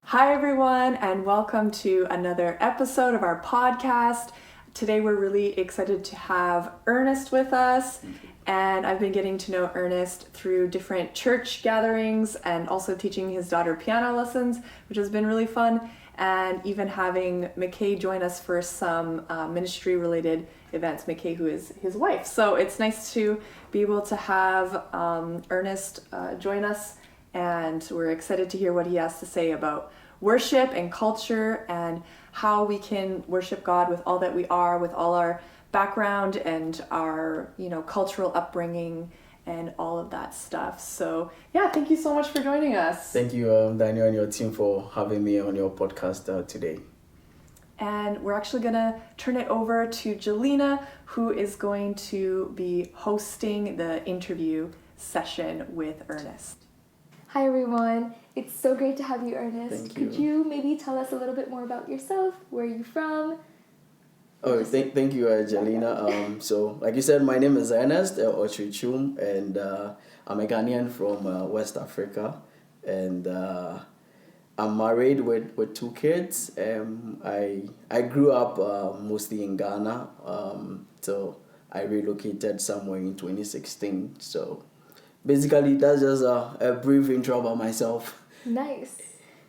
Hi, everyone, and welcome to another episode of our podcast. Today, we're really excited to have Ernest with us, and I've been getting to know Ernest through different church gatherings and also teaching his daughter piano lessons, which has been really fun, and even having McKay join us for some ministry-related events, McKay, who is his wife. So it's nice to be able to have Ernest join us, and we're excited to hear what he has to say about worship and culture and how we can worship God with all that we are, with all our background and our, cultural upbringing and all of that stuff. So yeah, thank you so much for joining us. Thank you, Daniel and your team for having me on your podcast today. And we're actually gonna turn it over to Jelena, who is going to be hosting the interview session with Ernest. Hi everyone, it's so great to have you, Ernest. Thank you. Could you maybe tell us a little bit more about yourself? Where are you from? Oh, thank you, Jelena. So, like you said, my name is Ernest Okyere-Twum, and I'm a Ghanaian from West Africa, and I'm married with two kids. I grew up mostly in Ghana, so I relocated somewhere in 2016. So basically, that's just a brief intro about myself. Nice.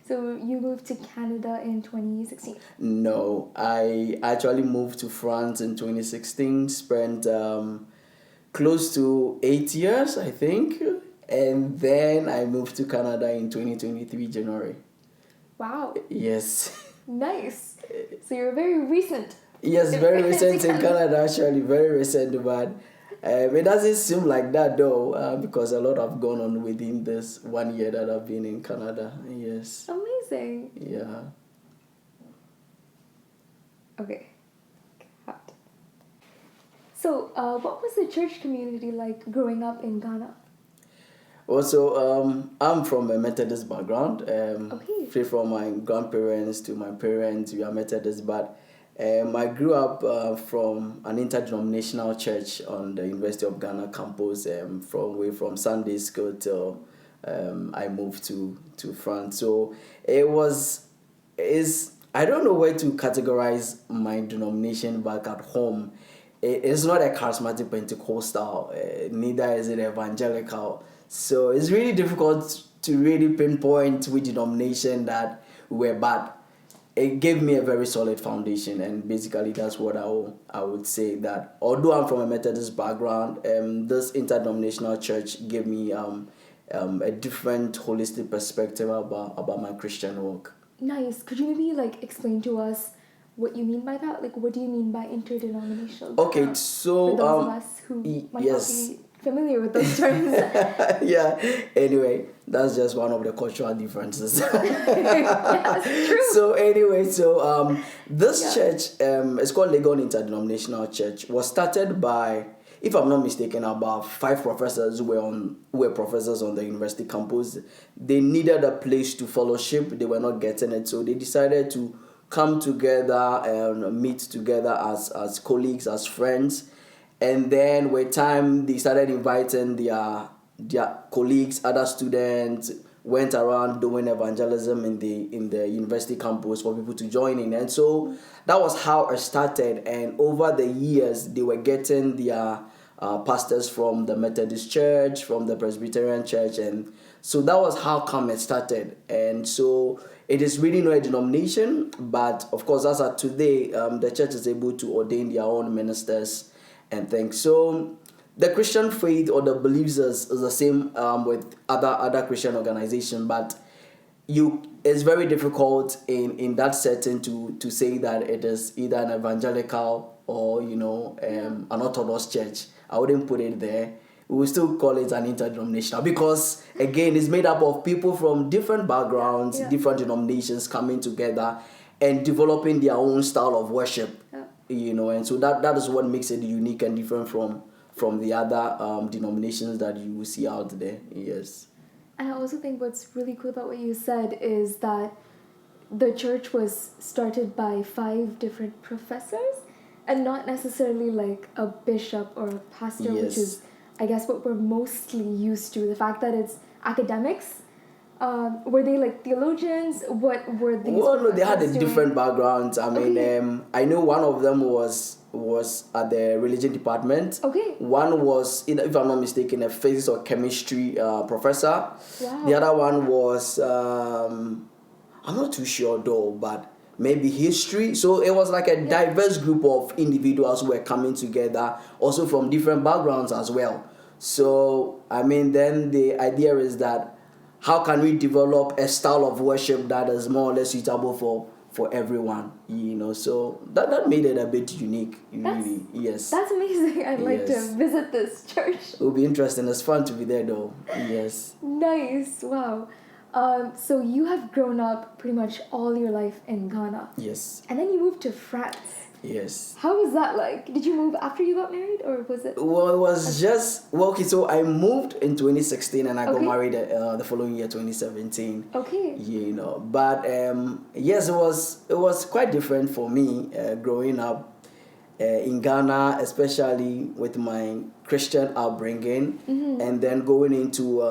So you moved to Canada in 2016? No, I actually moved to France in 2016, spent close to 8 years, I think, and then I moved to Canada in 2023, January. Wow. Yes. Nice. So you're very recent. Yes, very recent in Canada, actually, very recent, but it doesn't seem like that though, because a lot have gone on within this 1 year that I've been in Canada. Yes. Amazing. Yeah. Okay. So, what was the church community like growing up in Ghana? Also, I'm from a Methodist background. Okay. Straight from my grandparents to my parents, we are Methodist, but I grew up from an interdenominational church on the University of Ghana campus, from Sunday school till I moved to France. So I don't know where to categorize my denomination back at home. It's not a charismatic Pentecostal, neither is it evangelical. So it's really difficult to really pinpoint which denomination that we were, but it gave me a very solid foundation, and basically that's what I would say, that although I'm from a Methodist background, this interdenominational church gave me a different holistic perspective about my Christian walk. Nice. Could you maybe explain to us what you mean by that? What do you mean by interdenominational? Okay, so for those of us who might not be familiar with those terms. Yeah. Anyway, that's just one of the cultural differences. Yes, true. So this church, it's called Legon Interdenominational Church, was started by, if I'm not mistaken, about 5 professors who were professors on the university campus. They needed a place to fellowship. They were not getting it, so they decided to come together and meet together as colleagues, as friends. And then with time, they started inviting their colleagues, other students, went around doing evangelism in the university campus for people to join in. And so that was how it started. And over the years, they were getting their pastors from the Methodist Church, from the Presbyterian Church. And so that was how come it started. And so it is really not a denomination, but of course, as of today, the church is able to ordain their own ministers and things. So the Christian faith or the beliefs is the same with other Christian organizations, but it's very difficult in that setting to say that it is either an evangelical or an Orthodox church. I wouldn't put it there. We will still call it an interdenominational because again, it's made up of people from different backgrounds, different denominations coming together and developing their own style of worship. And so that is what makes it unique and different from the other denominations that you will see out there. Yes. And I also think what's really cool about what you said is that the church was started by 5 different professors and not necessarily like a bishop or a pastor, which is, I guess, what we're mostly used to. The fact that it's academics Were they like theologians? What were these? Well, no, they had a doing? different backgrounds. I mean, I know one of them was at the religion department. Okay. One was, if I'm not mistaken, a physics or chemistry professor. Wow. The other one was, I'm not too sure though, but maybe history. So it was like a diverse group of individuals who were coming together, also from different backgrounds as well. So, I mean, then the idea is that how can we develop a style of worship that is more or less suitable for everyone, so that made it a bit unique, really. Yes, that's amazing. I'd like to visit this church. It will be interesting. It's fun to be there though. Yes. Nice. Wow. So you have grown up pretty much all your life in Ghana. Yes. And then you moved to France. Yes. How was that like? Did you move after you got married, or was it? Well, it was okay. So I moved in 2016 and I got married the following year, 2017. Okay. But yes, it was quite different for me growing up in Ghana, especially with my Christian upbringing, and then going into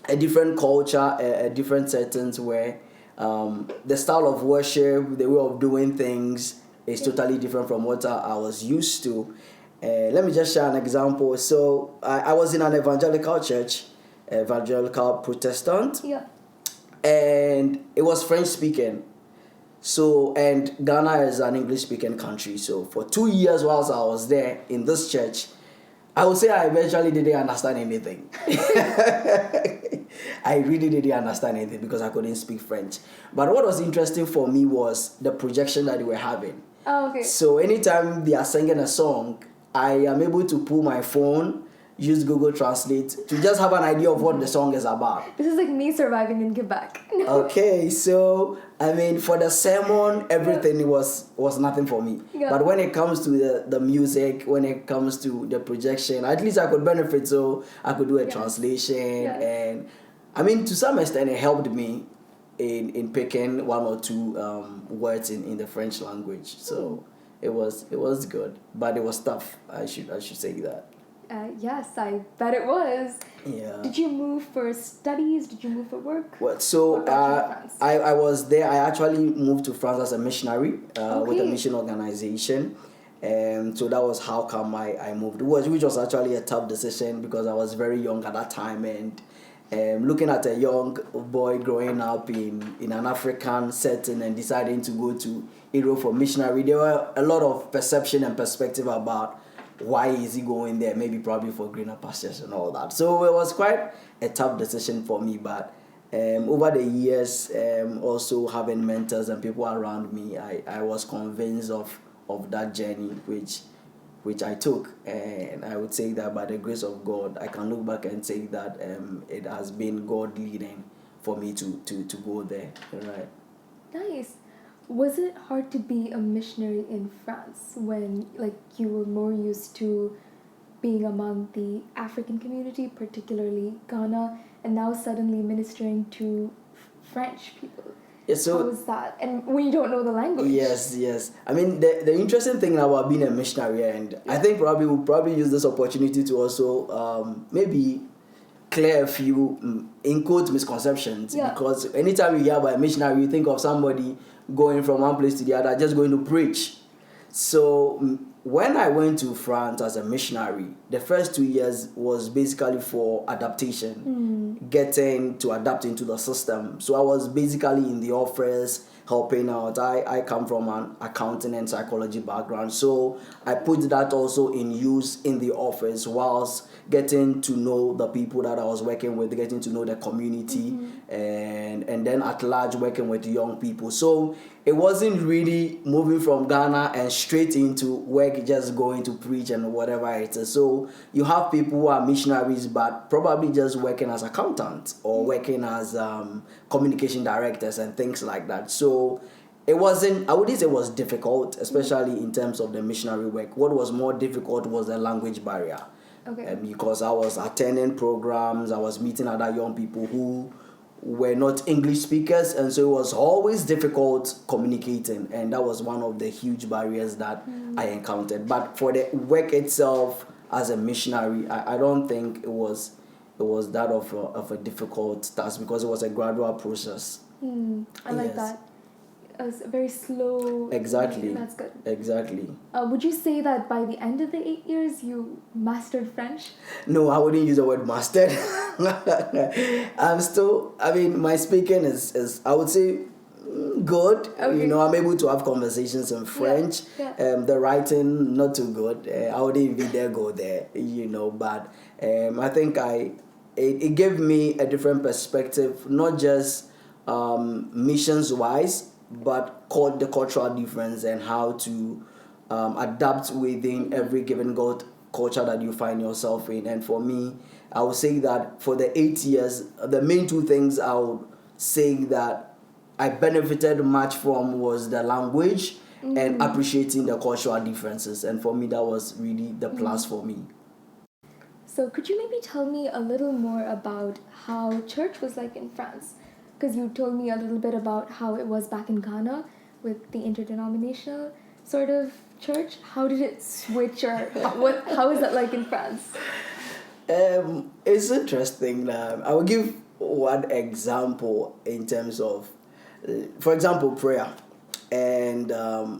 a different culture, a different settings where the style of worship, the way of doing things is totally different from what I was used to. Let me just share an example. So I was in an evangelical church, evangelical Protestant, and it was French speaking. So, and Ghana is an English speaking country. So for 2 years whilst I was there in this church, I would say I eventually didn't understand anything. I really didn't understand anything because I couldn't speak French. But what was interesting for me was the projection that they were having. Oh, okay. So anytime they are singing a song, I am able to pull my phone, use Google Translate to just have an idea of what the song is about. This is like me surviving in Quebec. Okay, so I mean, for the sermon, everything was nothing for me. Yeah. But when it comes to the music, when it comes to the projection, at least I could benefit. So I could do a translation, and I mean, to some extent, it helped me in picking one or two words in the French language. So it was good, but it was tough. I should say that. Yes, I bet it was. Yeah. Did you move for studies? Did you move for work? Well, so I was there. I actually moved to France as a missionary with a mission organization. So that was how come I moved, which was actually a tough decision because I was very young at that time, and looking at a young boy growing up in an African setting and deciding to go to Europe for missionary, there were a lot of perception and perspective about why is he going there, maybe probably for greener pastures and all that. So it was quite a tough decision for me, but over the years, also having mentors and people around me, I was convinced of that journey which I took, and I would say that by the grace of God, I can look back and say that it has been God leading for me to go there. Right. Nice. Was it hard to be a missionary in France when you were more used to being among the African community, particularly Ghana, and now suddenly ministering to French people? Yeah, so how was that? And when you don't know the language. Yes. I mean, the interesting thing about being a missionary, and I think we'll use this opportunity to also maybe clear a few in quote misconceptions, because anytime you hear about a missionary, you think of somebody going from one place to the other, just going to preach. So when I went to France as a missionary, the first 2 years was basically for adaptation, getting to adapt into the system. So I was basically in the office helping out. I come from an accounting and psychology background, so I put that also in use in the office whilst getting to know the people that I was working with, getting to know the community, and then at large working with young people. So it wasn't really moving from Ghana and straight into work, just going to preach and whatever it is. So you have people who are missionaries but probably just working as accountants or working as communication directors and things like that. So it wasn't, I wouldn't say it was difficult, especially in terms of the missionary work. What was more difficult was the language barrier. Okay. Because I was attending programs, I was meeting other young people who were not English speakers, and so it was always difficult communicating, and that was one of the huge barriers that I encountered. But for the work itself as a missionary, I don't think it was it was that of a difficult task because it was a gradual process. I like that. It was very slow. Exactly. That's good. Exactly. Would you say that by the end of the 8 years you mastered French? No, I wouldn't use the word mastered. My speaking is I would say good. Okay. I'm able to have conversations in French. Yeah. The writing, not too good. I wouldn't even dare go there, but I think it gave me a different perspective, not just missions-wise, but the cultural difference and how to adapt within every given culture that you find yourself in. And for me, I would say that for the 8 years, the main two things I would say that I benefited much from was the language and appreciating the cultural differences. And for me, that was really the plus for me. So could you maybe tell me a little more about how church was like in France? Because you told me a little bit about how it was back in Ghana with the interdenominational sort of church. How did it switch, or how is that like in France? It's interesting. I will give one example in terms of, for example, prayer. And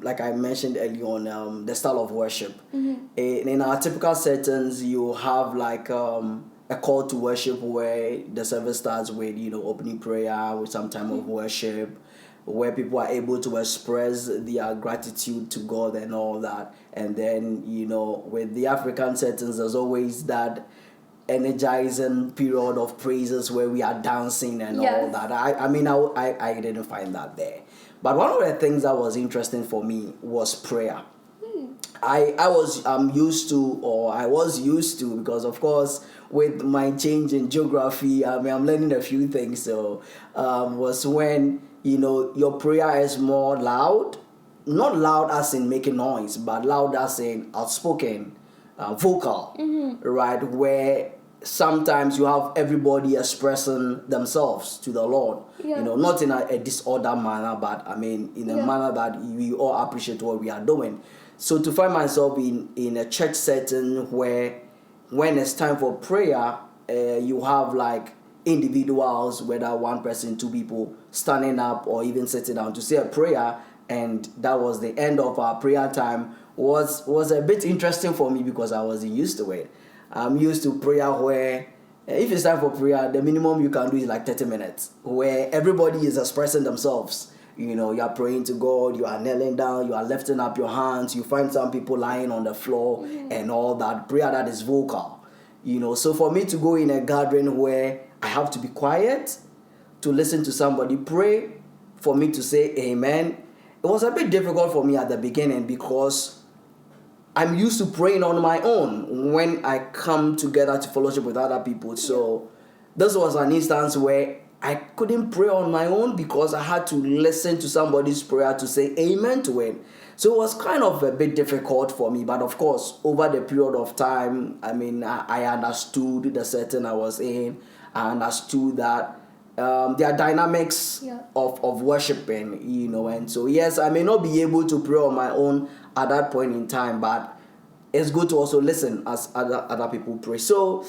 like I mentioned earlier on, the style of worship. In our typical settings, you have like a call to worship where the service starts with opening prayer with some time of worship, where people are able to express their gratitude to God and all that. And then with the African settings, there's always that energizing period of praises where we are dancing and all that. I didn't find that there. But one of the things that was interesting for me was prayer. I was used to, because of course with my change in geography, I'm learning a few things. So was when your prayer is more loud, not loud as in making noise, but loud as in outspoken, vocal, right? Where sometimes you have everybody expressing themselves to the Lord, not in a disorder manner, but in a manner that we all appreciate what we are doing. So to find myself in a church setting where when it's time for prayer, you have like individuals, whether one person, two people, standing up or even sitting down to say a prayer, and that was the end of our prayer time, was a bit interesting for me because I wasn't used to it. I'm used to prayer where if it's time for prayer, the minimum you can do is like 30 minutes, where everybody is expressing themselves. You are praying to God, you are kneeling down, you are lifting up your hands, you find some people lying on the floor and all that. Prayer that is vocal. So for me to go in a gathering where I have to be quiet, to listen to somebody pray, for me to say amen, it was a bit difficult for me at the beginning because I'm used to praying on my own when I come together to fellowship with other people. So this was an instance where I couldn't pray on my own because I had to listen to somebody's prayer to say amen to it. So it was kind of a bit difficult for me. But of course, over the period of time, I understood the setting I was in. I understood that there are dynamics of worshiping, and so yes, I may not be able to pray on my own at that point in time, but it's good to also listen as other people pray. So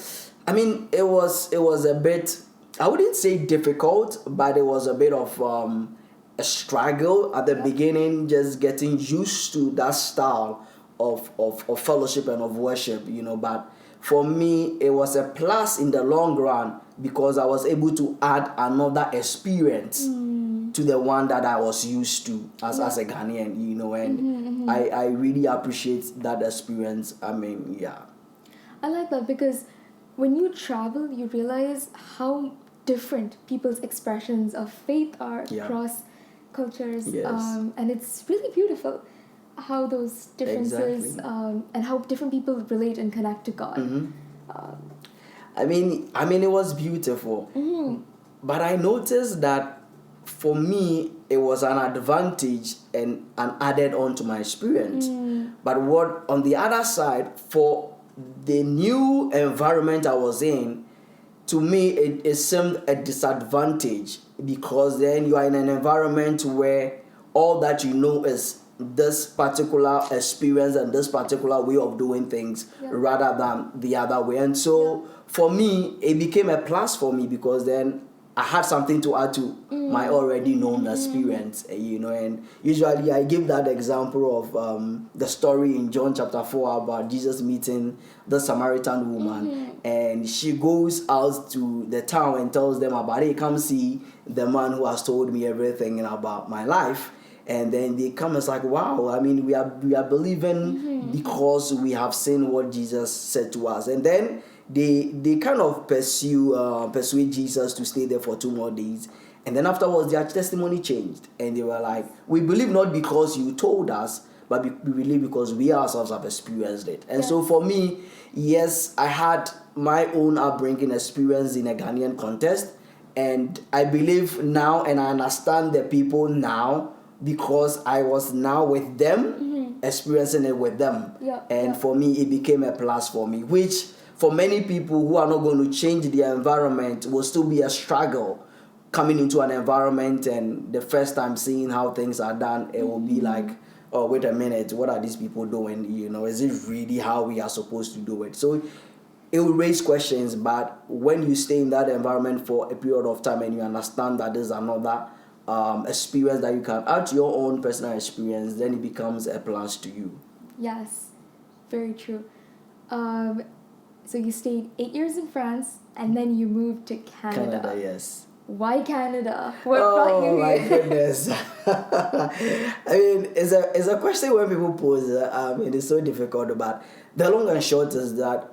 it was a bit, I wouldn't say difficult, but it was a bit of a struggle at the beginning, just getting used to that style of fellowship and of worship, but for me it was a plus in the long run because I was able to add another experience to the one that I was used to as a Ghanaian, and I really appreciate that experience. I like that because when you travel, you realize how different people's expressions of faith are across cultures, and it's really beautiful how those differences and how different people relate and connect to God. It was beautiful, but I noticed that for me it was an advantage and an added on to my experience. But what on the other side, for the new environment I was in, to me it seemed a disadvantage because then you are in an environment where all that you know is this particular experience and this particular way of doing things rather than the other way. And so for me, it became a plus for me because then I had something to add to my already known experience, and usually I give that example of the story in John chapter 4 about Jesus meeting the Samaritan woman, and she goes out to the town and tells them about, hey, come see the man who has told me everything about my life. And then they come and it's like, wow, I mean, we are believing because we have seen what Jesus said to us. And then they kind of persuade Jesus to stay there for 2 more days. And then afterwards, their testimony changed. And they were like, we believe not because you told us, but we believe because we ourselves have experienced it. And so for me, yes, I had my own upbringing experience in a Ghanaian context. And I believe now and I understand the people now because I was now with them, experiencing it with them. For me, it became a plus for me, which for many people who are not going to change their environment will still be a struggle coming into an environment and the first time seeing how things are done, it will be like, oh, wait a minute, what are these people doing? Is it really how we are supposed to do it? So it will raise questions, but when you stay in that environment for a period of time and you understand that there's another experience that you can add to your own personal experience, then it becomes a plus to you. Yes, very true. So you stayed 8 years in France and then you moved to Canada. Canada, yes. Why Canada? What brought you here? Oh my goodness. I mean, it's a question where people pose. It is so difficult, but the long and short is that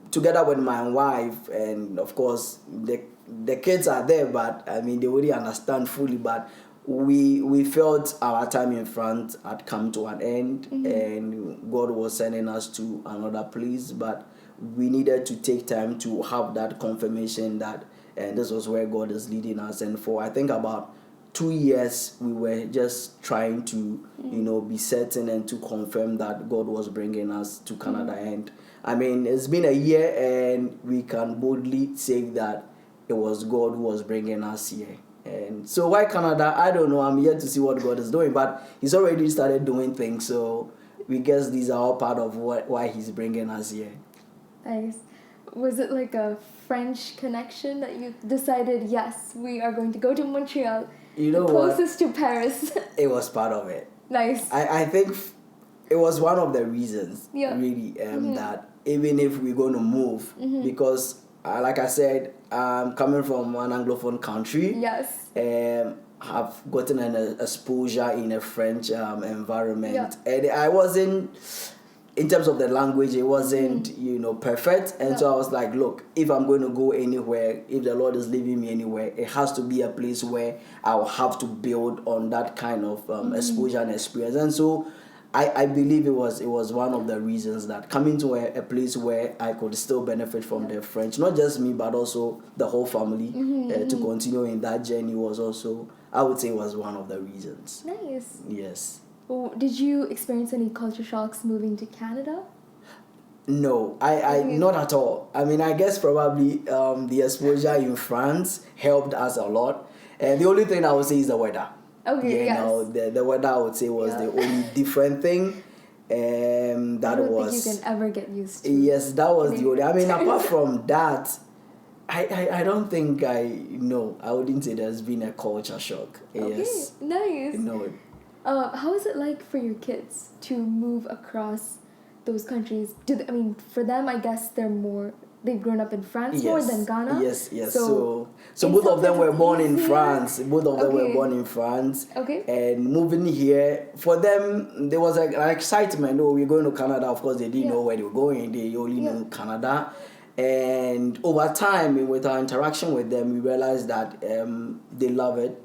together with my wife and of course the kids are there, but I mean they already understand fully, but we felt our time in France had come to an end and God was sending us to another place, but we needed to take time to have that confirmation that this was where God is leading us. And for I think about 2 years we were just trying to be certain and to confirm that God was bringing us to Canada. And I mean it's been a year and we can boldly say that it was God who was bringing us here. And so why Canada? I don't know. I'm yet to see what God is doing, but He's already started doing things. So we guess these are all part of why He's bringing us here. Nice. Was it like a French connection that you decided, yes, we are going to go to Montreal, closest to Paris? It was part of it. Nice. I think it was one of the reasons, really, that even if we're going to move, because like I said, I'm coming from an Anglophone country. Yes. Have gotten an exposure in a French environment. And I wasn't, in terms of the language, it wasn't, perfect. And so I was like, look, if I'm going to go anywhere, if the Lord is leading me anywhere, it has to be a place where I'll have to build on that kind of exposure and experience. And so I believe it was one of the reasons that coming to a place where I could still benefit from the French, not just me, but also the whole family, to continue in that journey was also, I would say, was one of the reasons. Nice. Yes. Well, did you experience any culture shocks moving to Canada? No, I not at all. I mean, I guess probably the exposure in France helped us a lot. And the only thing I would say is the weather. Okay, the weather I would say was the only different thing. I don't think you can ever get used to. Yes, that was the only. I mean, apart from that, I don't think I wouldn't say there's been a culture shock. Okay, yes. Nice. No. How is it like for your kids to move across those countries? For them, I guess they've grown up in France more than Ghana. Yes. So both of them were born in France. Both of them were born in France. Okay. And moving here, for them, there was an excitement. Oh, we're going to Canada. Of course, they didn't know where they were going. They only knew Canada. And over time, with our interaction with them, we realized that they love it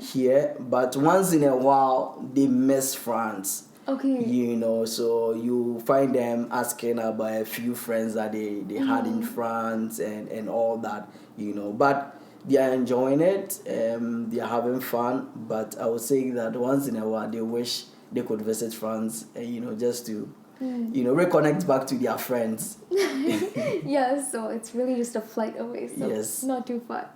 here. But once in a while, they miss France. Okay. So you find them asking about a few friends that they had in France and all that, But they are enjoying it. They are having fun. But I would say that once in a while, they wish they could visit France, just to, reconnect back to their friends. Yeah, so it's really just a flight away. So yes. Not too far.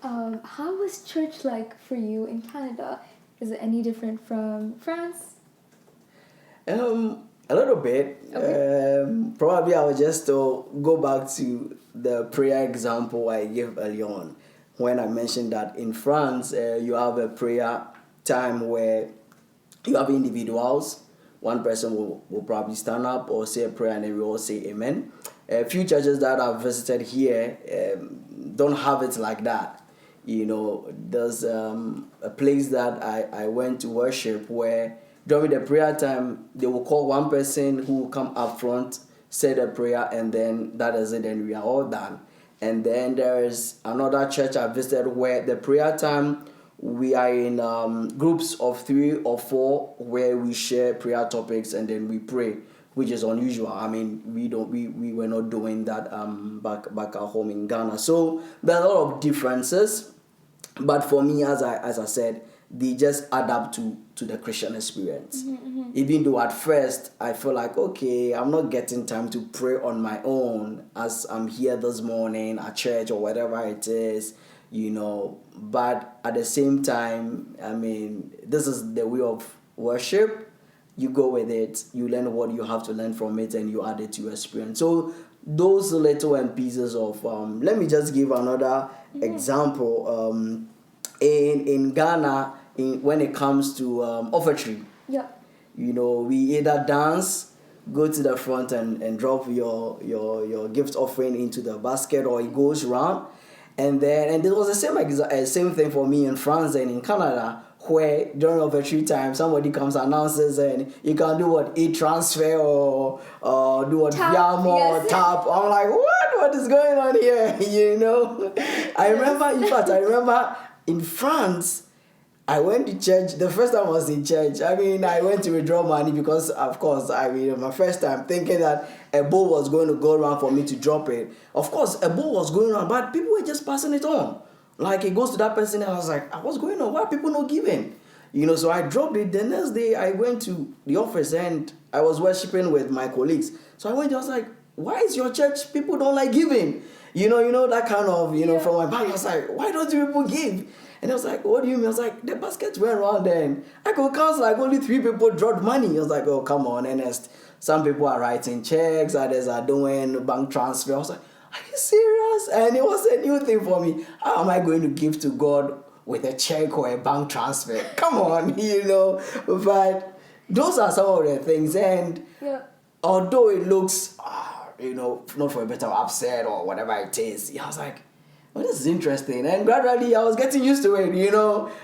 How was church like for you in Canada? Is it any different from France? A little bit. Okay. Probably I will just go back to the prayer example I gave earlier on when I mentioned that in France you have a prayer time where you have individuals. One person will probably stand up or say a prayer and then we all say amen. A few churches that I've visited here don't have it like that. You know, there's a place that I went to worship where during the prayer time, they will call one person who will come up front, say the prayer, and then that is it, and we are all done. And then there's another church I visited where the prayer time, we are in groups of 3 or 4 where we share prayer topics and then we pray, which is unusual. I mean, we were not doing that back at home in Ghana. So there are a lot of differences, but for me, as I said, they just add up to the Christian experience. Even though at first I feel like, okay, I'm not getting time to pray on my own as I'm here this morning at church or whatever it is, you know. But at the same time, I mean, this is the way of worship. You go with it, you learn what you have to learn from it, and you add it to your experience. So those little pieces of, let me just give another example. In Ghana, when it comes to offertory, you know, we either dance, go to the front and drop your gift offering into the basket, or it goes round, and it was the same thing for me in France and in Canada, where during offertory time somebody comes announces and you can do what e-transfer or do what Yamo or tap. I'm like, what is going on here? You know, I remember in France, I went to church. The first time I was in church, I mean, I went to withdraw money because, of course, I mean, my first time thinking that a bowl was going to go around for me to drop it. Of course, a bowl was going around, but people were just passing it on. Like, it goes to that person, and I was like, what's going on? Why are people not giving? You know, so I dropped it. The next day, I went to the office, and I was worshiping with my colleagues. So I went, I was like, why is your church, people don't like giving? You know, that kind of, from my back, I was like, why don't you people give? And I was like, what do you mean? I was like, the baskets went around then. I could count like only 3 people dropped money. I was like, oh, come on, Ernest. Some people are writing checks, others are doing bank transfer. I was like, are you serious? And it was a new thing for me. How am I going to give to God with a check or a bank transfer? Come on, But those are some of the things. And although it looks, not for a better upset or whatever it is, I was like, well, this is interesting. And gradually, I was getting used to it,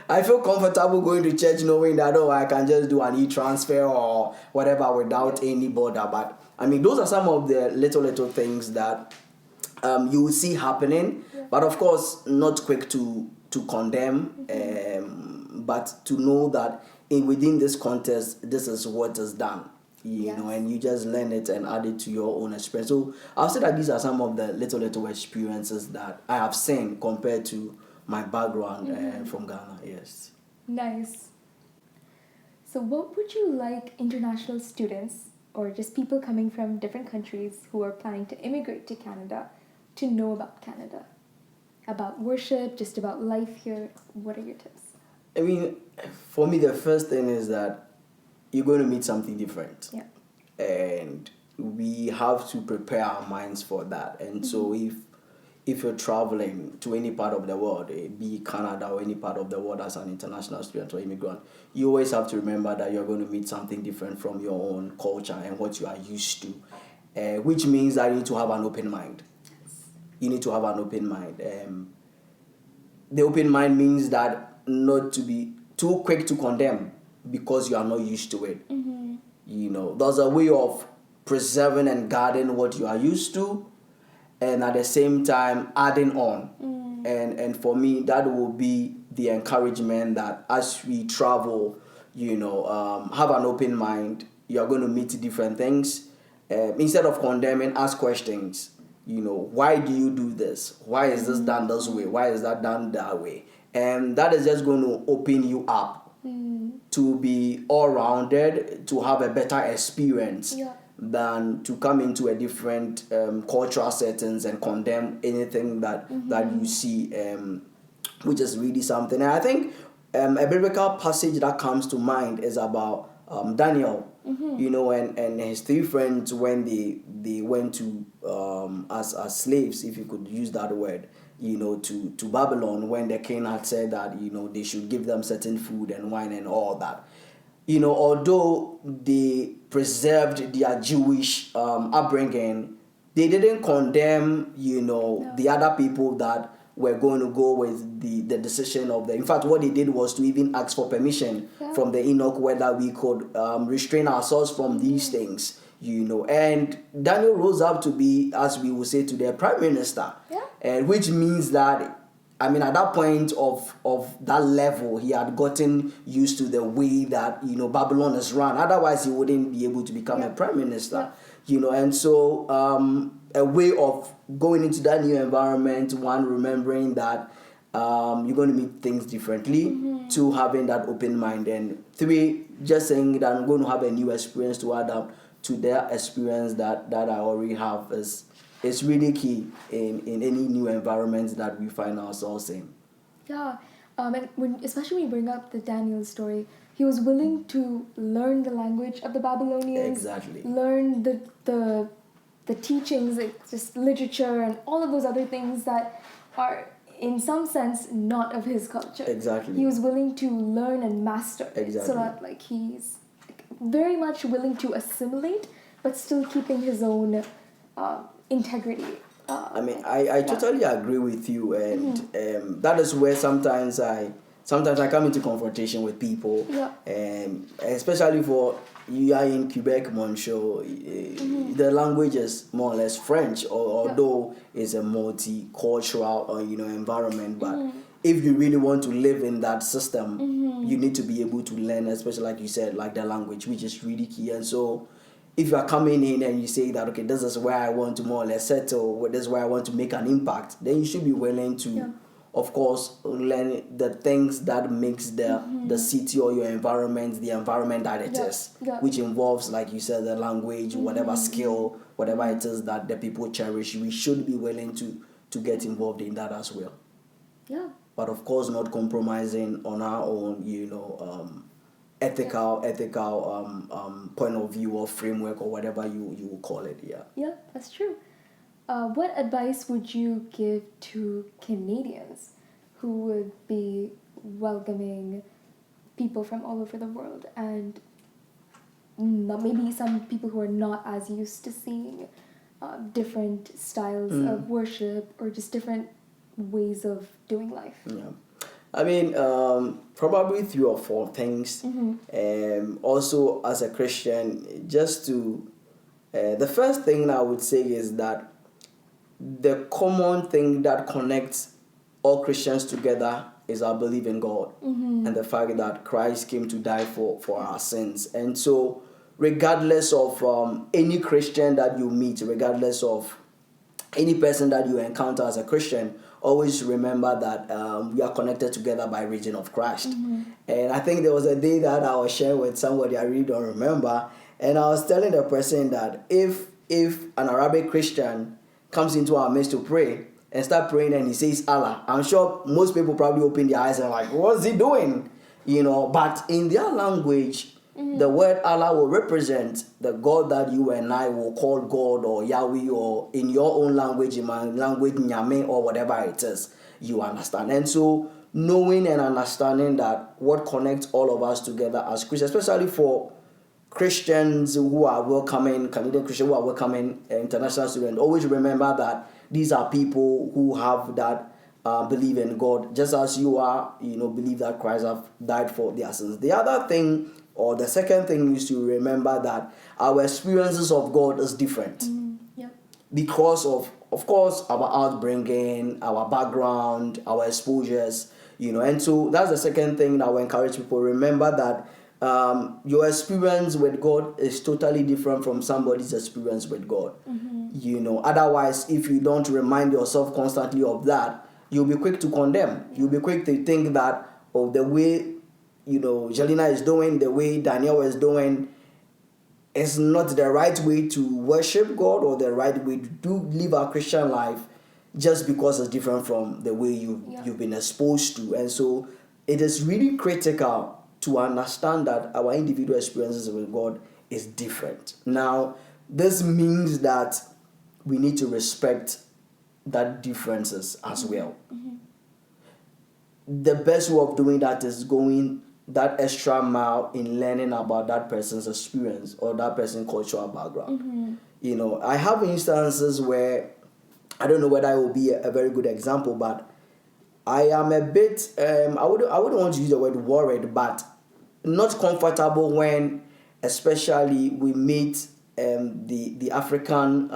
I feel comfortable going to church knowing that, I can just do an e-transfer or whatever without any border. But, I mean, those are some of the little things that you will see happening. But, of course, not quick to condemn, but to know that within this context, this is what is done. And you just learn it and add it to your own experience. So I'll say that these are some of the little experiences that I have seen compared to my background from Ghana. Yes. Nice. So what would you like international students or just people coming from different countries who are planning to immigrate to Canada to know about Canada? About worship, just about life here? What are your tips? I mean, for me, the first thing is that you're going to meet something different. Yeah. And we have to prepare our minds for that. And so if you're traveling to any part of the world, be Canada or any part of the world as an international student or immigrant, you always have to remember that you're going to meet something different from your own culture and what you are used to, which means that you need to have an open mind. You need to have an open mind. The open mind means that not to be too quick to condemn because you are not used to it. There's a way of preserving and guarding what you are used to, and at the same time adding on. And for me, that will be the encouragement that as we travel, have an open mind. You are going to meet different things. Instead of condemning, ask questions. Why do you do this? Why is this done this way? Why is that done that way? And that is just going to open you up to be all-rounded, to have a better experience than to come into a different cultural settings and condemn anything that you see, which is really something. And I think a biblical passage that comes to mind is about Daniel, and his 3 friends when they went to as slaves, if you could use that word, to Babylon, when the king had said that they should give them certain food and wine and all that. Although they preserved their Jewish upbringing, they didn't condemn the other people that were going to go with the decision of in fact, what they did was to even ask for permission from the Enoch whether we could restrain ourselves from these things, and Daniel rose up to be, as we would say today, prime minister, and which means that, I mean, at that point of that level, he had gotten used to the way that Babylon is run. Otherwise, he wouldn't be able to become a prime minister. And so a way of going into that new environment, one, remembering that you're going to meet things differently, 2, having that open mind, and 3, just saying that I'm going to have a new experience to add up to their experience that I already have is really key in any new environment that we find ourselves in. Yeah, and especially when you bring up the Daniel story, he was willing to learn the language of the Babylonians, Exactly. learn the teachings, like just literature and all of those other things that are, in some sense, not of his culture. Exactly. He was willing to learn and master it, so that he's very much willing to assimilate, but still keeping his own integrity. I totally agree with you, and that is where sometimes I come into confrontation with people, especially for you are in Quebec, Montreal. The language is more or less French, although it's a multicultural environment. But if you really want to live in that system, you need to be able to learn, especially like you said, like the language, which is really key. And so, if you are coming in and you say that, okay, this is where I want to more or less settle, this is where I want to make an impact, then you should be willing to, of course, learn the things that makes the city or your environment the environment that it is, which involves, like you said, the language, whatever skill, whatever it is that the people cherish. We should be willing to get involved in that as well. Yeah. But of course, not compromising on our own, ethical point of view or framework or whatever you will call it. Yeah, that's true. What advice would you give to Canadians who would be welcoming people from all over the world, and maybe some people who are not as used to seeing different styles of worship or just different ways of doing life? Yeah. I mean, probably 3 or 4 things. Also, as a Christian, just to... the first thing I would say is that the common thing that connects all Christians together is our belief in God and the fact that Christ came to die for our sins. And so, regardless of any Christian that you meet, regardless of any person that you encounter as a Christian, always remember that we are connected together by reason of Christ. And I think there was a day that I was sharing with somebody, I really don't remember, and I was telling the person that if an Arabic Christian comes into our midst to pray and start praying and he says Allah, I'm sure most people probably open their eyes and like, what's he doing? But in their language, the word Allah will represent the God that you and I will call God or Yahweh, or in your own language, in my language, Nyame, or whatever it is, you understand. And so, knowing and understanding that what connects all of us together as Christians, especially for Christians who are welcoming, Canadian Christians who are welcoming international students, always remember that these are people who have that believe in God, just as you are, believe that Christ have died for their sins. The other thing, or the second thing, is to remember that our experiences of God is different. Because of course, our outbringing, our background, our exposures, and so that's the second thing that I will encourage people. Remember that your experience with God is totally different from somebody's experience with God. Otherwise, if you don't remind yourself constantly of that, you'll be quick to condemn. You'll be quick to think that, the way Jelena is doing, the way Daniel is doing, is not the right way to worship God or the right way to live our Christian life, just because it's different from the way you've been exposed to. And so it is really critical to understand that our individual experiences with God is different. Now, this means that we need to respect that differences as well. The best way of doing that is going that extra mile in learning about that person's experience or that person's cultural background. You know, I have instances where, I don't know whether it will be a very good example, but I am a bit, I wouldn't want to use the word worried, but not comfortable when, especially, we meet the African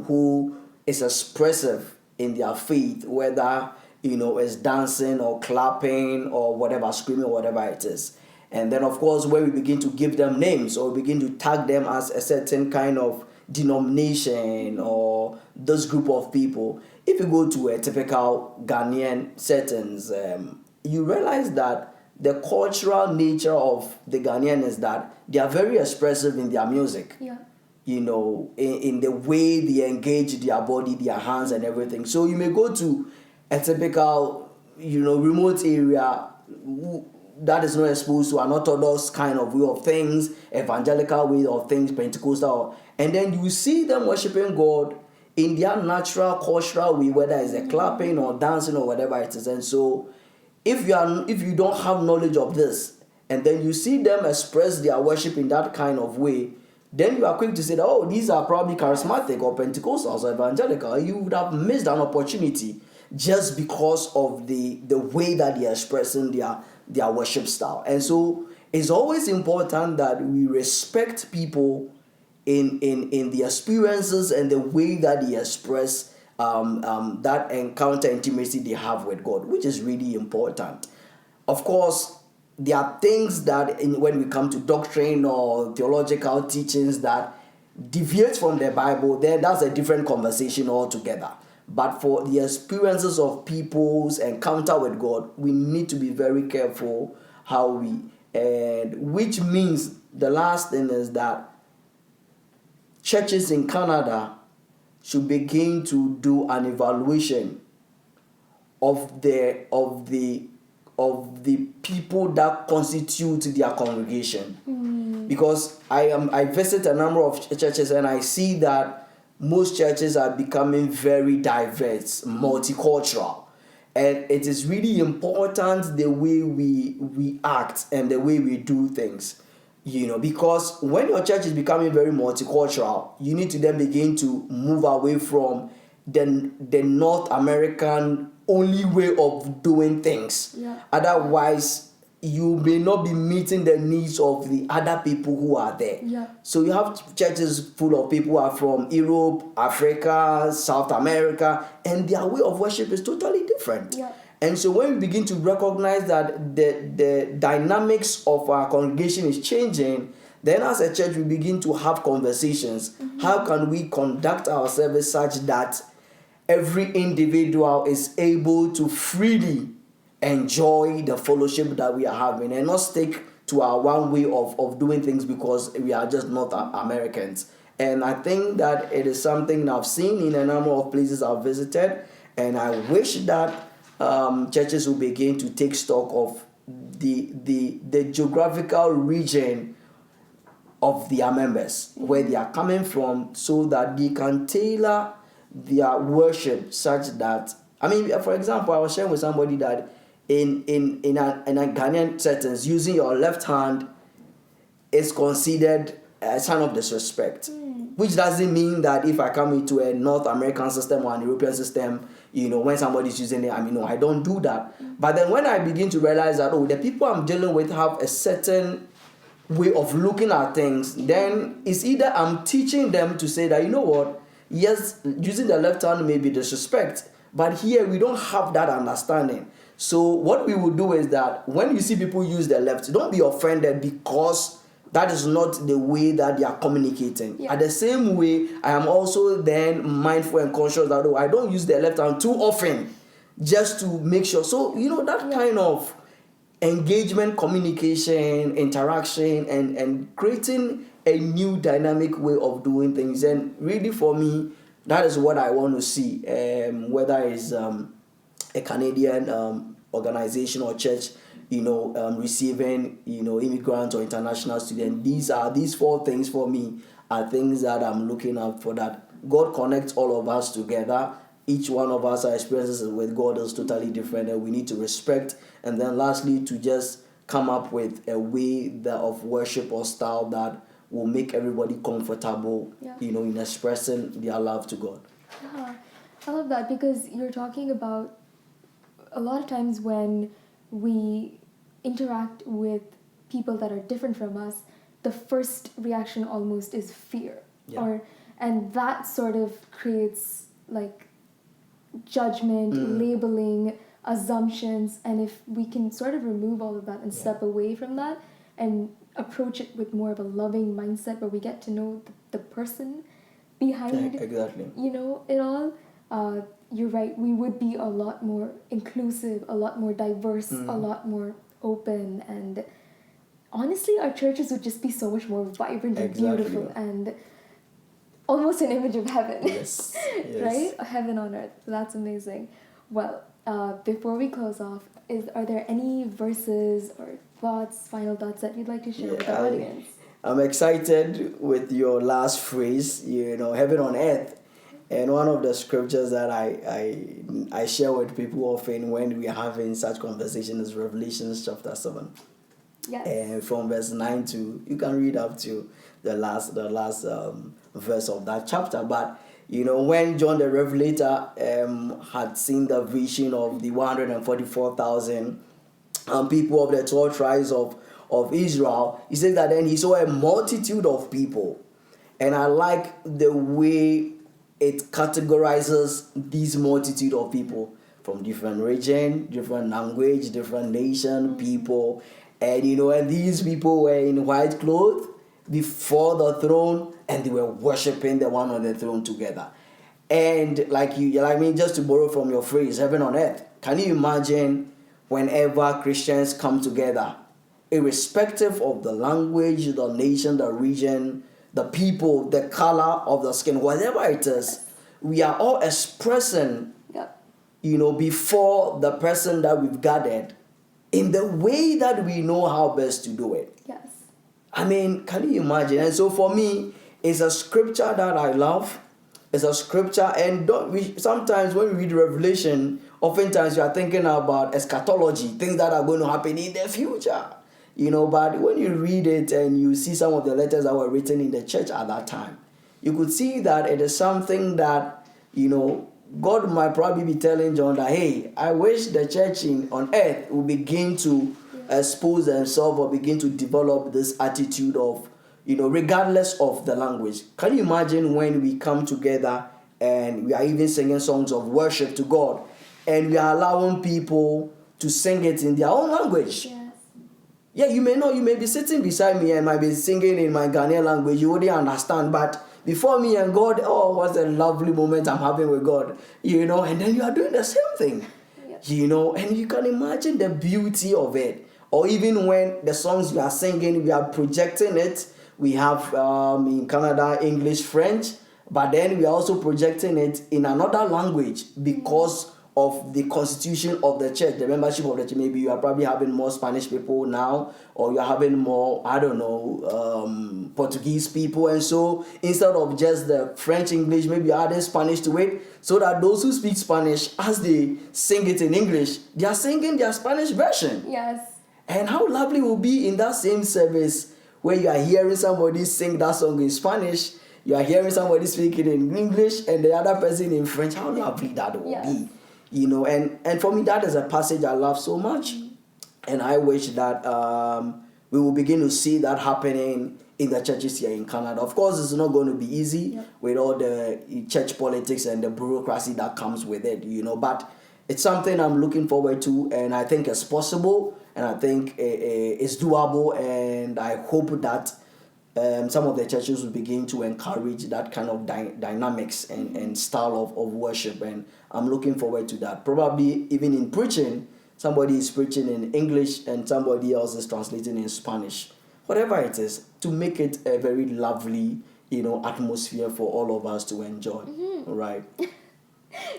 who is expressive in their faith, whether, you know, it's dancing or clapping or whatever, screaming or whatever it is. And then, of course, when we begin to give them names or begin to tag them as a certain kind of denomination or this group of people, if you go to a typical Ghanaian settings, you realize that the cultural nature of the Ghanaian is that they are very expressive in their music. Yeah. You know, in the way they engage their body, their hands and everything. So you may go to a typical, you know, remote area that is not exposed to an orthodox kind of way of things, evangelical way of things, Pentecostal, and then you see them worshiping God in their natural cultural way, whether it's a clapping or dancing or whatever it is. And so if you don't have knowledge of this, and then you see them express their worship in that kind of way, then you are quick to say that, oh, these are probably charismatic or Pentecostals or evangelical. You would have missed an opportunity just because of the way that they are expressing their worship style. And so it's always important that we respect people in the experiences and the way that they express that encounter intimacy they have with God, which is really important. Of course, there are things that when we come to doctrine or theological teachings that deviates from the Bible, then that's a different conversation altogether. But for the experiences of people's encounter with God, we need to be very careful how which means the last thing is that churches in Canada should begin to do an evaluation of the people that constitute their congregation. Because I visit a number of churches and I see that most churches are becoming very diverse, multicultural. And it is really important the way we act and the way we do things. You know, because when your church is becoming very multicultural, you need to then begin to move away from the North American only way of doing things. Yeah. Otherwise, you may not be meeting the needs of the other people who are there. Yeah. So you have churches full of people who are from Europe, Africa, South America, and their way of worship is totally different. Yeah. And so when we begin to recognize that the dynamics of our congregation is changing, then as a church we begin to have conversations. How can we conduct our service such that every individual is able to freely enjoy the fellowship that we are having and not stick to our one way of doing things because we are just not Americans. And I think that it is something I've seen in a number of places I've visited, and I wish that churches will begin to take stock of the geographical region of their members, where they are coming from, so that they can tailor their worship such that, I mean, for example, I was sharing with somebody that in a Ghanaian settings, using your left hand is considered a sign of disrespect. Which doesn't mean that if I come into a North American system or an European system, you know, when somebody's using it, I mean, no, I don't do that. But then when I begin to realize that, the people I'm dealing with have a certain way of looking at things, then it's either I'm teaching them to say that, you know what, yes, using the left hand may be disrespect, but here we don't have that understanding. So what we will do is that when you see people use the left, don't be offended because that is not the way that they are communicating. Yeah. At the same way, I am also then mindful and conscious that I don't use the left hand too often, just to make sure. So, that kind of engagement, communication, interaction, and creating a new dynamic way of doing things. And really for me, that is what I want to see, whether it's a Canadian organization or church receiving, immigrants or international students. These four things for me are things that I'm looking out for, that God connects all of us together. Each one of us, our experiences with God is totally different, and we need to respect. And then lastly, to just come up with a way of worship or style that will make everybody comfortable, in expressing their love to God. Yeah, I love that, because you're talking about a lot of times when we interact with people that are different from us, the first reaction almost is fear. Yeah. And that sort of creates like judgment, labeling, assumptions, and if we can sort of remove all of that and step away from that and approach it with more of a loving mindset where we get to know the person behind exactly. It all, you're right, we would be a lot more inclusive, a lot more diverse, a lot more open, and honestly our churches would just be so much more vibrant and beautiful and almost an image of heaven. Yes. Right? A heaven on earth. That's amazing. Well, before we close off, are there any verses or final thoughts that you'd like to share with our audience? I'm excited with your last phrase, heaven on earth. And one of the scriptures that I share with people often when we are having such conversations is Revelation chapter 7. Yes. And from verse 9 to, you can read up to the last verse of that chapter. But when John the Revelator had seen the vision of the 144,000 people of the 12 tribes of Israel, he says that then he saw a multitude of people. And I like the way it categorizes this multitude of people from different region, different language, different nation, people. And and these people were in white clothes before the throne, and they were worshiping the one on the throne together. And like me, just to borrow from your phrase, heaven on earth, can you imagine whenever Christians come together, irrespective of the language, the nation, the region, the people, the color of the skin, whatever it is, we are all expressing, before the person that we've gathered in the way that we know how best to do it. Yes. I mean, can you imagine? And so for me, it's a scripture that I love. It's a scripture, and sometimes when we read Revelation, oftentimes you are thinking about eschatology, things that are going to happen in the future. But when you read it and you see some of the letters that were written in the church at that time, you could see that it is something that, God might probably be telling John that, hey, I wish the church on earth will begin to expose themselves or begin to develop this attitude of, regardless of the language. Can you imagine when we come together and we are even singing songs of worship to God, and we are allowing people to sing it in their own language? Yes. Yeah, you may be sitting beside me and might be singing in my Ghanaian language. You wouldn't understand, but before me and God, what a lovely moment I'm having with God, and then you are doing the same thing, and you can imagine the beauty of it. Or even when the songs we are singing, we are projecting it. We have in Canada, English, French, but then we are also projecting it in another language because of the constitution of the church, the membership of the church. Maybe you are probably having more Spanish people now, or you're having more, Portuguese people. And so instead of just the French, English, maybe you're adding Spanish to it, so that those who speak Spanish, as they sing it in English, they are singing their Spanish version. Yes. And how lovely it will be in that same service where you are hearing somebody sing that song in Spanish, you are hearing somebody speaking in English, and the other person in French. How lovely that will be. And for me, that is a passage I love so much. And I wish that we will begin to see that happening in the churches here in Canada. Of course, it's not going to be easy with all the church politics and the bureaucracy that comes with it, but it's something I'm looking forward to, and I think it's possible, and I think it's doable, and I hope that some of the churches will begin to encourage that kind of dynamics and style of worship, and I'm looking forward to that. Probably even in preaching, somebody is preaching in English and somebody else is translating in Spanish. Whatever it is, to make it a very lovely, atmosphere for all of us to enjoy. Right?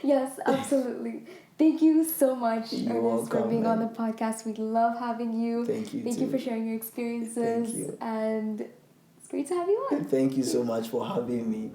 Yes, absolutely. Thank you so much, You're Ernest, for welcome, being on the man. podcast. We love having you. Thank you Thank you too. for sharing your experiences. Thank you. And it's great to have you on. Thank you so much for having me.